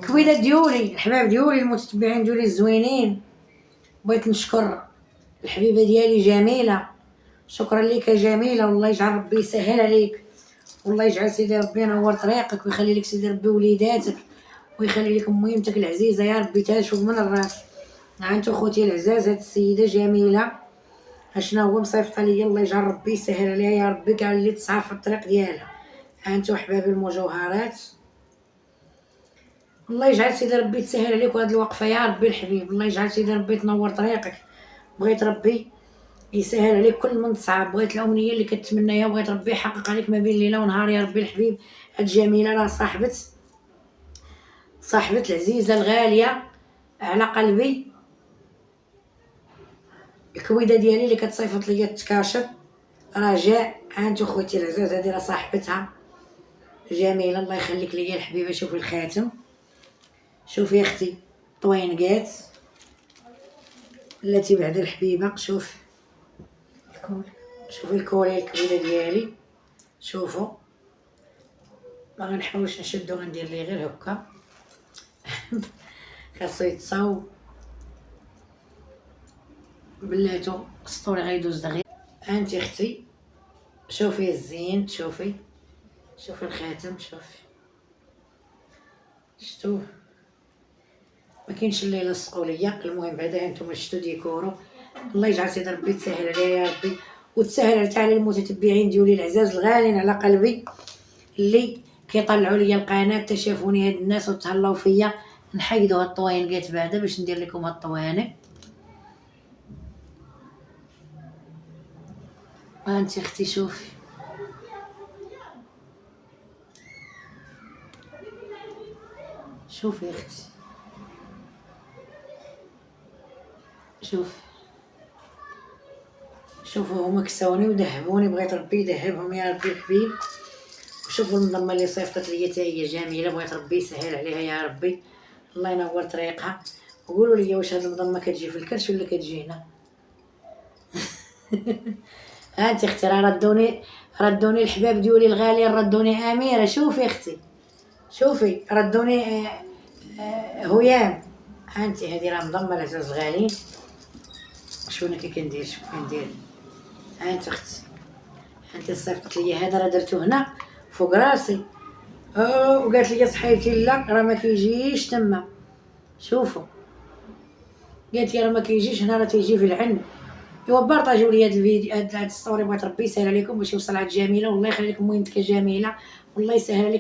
الكويدات ديولي، الحباب ديولي، المتتبعين ديولي الزوينين، بغيت نشكر الحبيبه ديالي جميله. شكرا ليك جميله، والله يجعل ربي يسهل عليك، والله يجعل سيدي ربي ينور طريقك، ويخلي لك سيدي ربي وليداتك، ويخلي لك ميمتك العزيزه يا ربي تاشوف من الراس. انتو خوتي العزاز، هاد السيده جميله اشنا هو مصيفط عليا، الله يجعل ربي يسهل عليها يا ربي كاع اللي تسعى في الطريق ديالها. انتو احبابي المجوهرات، الله يجعل سيدي ربي تسهل عليك هاد الوقفه يا ربي الحبيب، الله يجعل سيدي ربي تنور طريقك. بغيت ربي يسهل عليك كل من تصعب، بغيت الامنيه اللي كتمناها، بغيت ربي يحقق عليك ما بين ليله ونهار يا ربي الحبيب. هاد جميله راه صاحبة العزيزه الغاليه على قلبي، الكويده ديالي اللي كتصيفط ليا التكاشف رجاء. انتو خوتي العزاز، هادي راه صاحبتها جميله، الله يخليك ليا الحبيبه. شوفي الخاتم، شوفي اختي طوينقات التي بعد الحبيبه، شوفي الكولي الكبيره ديالي، شوفوا ما غنحاولش نشدو، غندير ليه غير هكا خاصو يتصاوب بلاتو سطوري غيدوز دغيا. انتي اختي شوفي الزين، شوفي الخاتم، شفتوه ما كاينش الليله الصقوليه. المهم بعدا انتم شفتوا ديكورو، الله يجعل سيدي ربي تسهل عليا يا ربي، وتسهل على المتتبعين ديالي العزاز الغالين على قلبي اللي كيطلعوا لي القناه تشافوني هاد الناس وتهلاو فيا. نحيدوا هاد الطوينقات بعدا باش ندير لكم هاد الطوانق. انت اختي شوفي اختي، شوفوا هما كساوني وذهبوني، بغيت ربي يذهبهم يا ربي الحبيب. وشوفوا المضمه اللي صيفطت ليا حتى هي جميله، بغيت ربي يسهل عليها يا ربي، الله ينور طريقها. وقولوا لي واش هاد المضمه كتجي في الكرش ولا كتجي هنا؟ انت اختي راه ردوني الحباب ديولي الغاليين، ردوني اميره. شوفي اختي، ردوني هيام. انت هذه راه مضمه العزاز الغاليين. شوف انا كي كندير، انت اختي، انت صيفطت لي هذا راه درتو هنا فوق راسي، وقالت لي صحيبتي لا راه ما كيجيش تما. شوفوا قالت لي راه ما كيجيش هنا، راه تيجي في العن. ايوا بارطاجيو لي هاد الفيديو، هاد الستوري، بغيت ربي يسهل عليكم باش يوصل عند جميله، والله يخلي لكم وينتك جميله، والله يسهل عليك.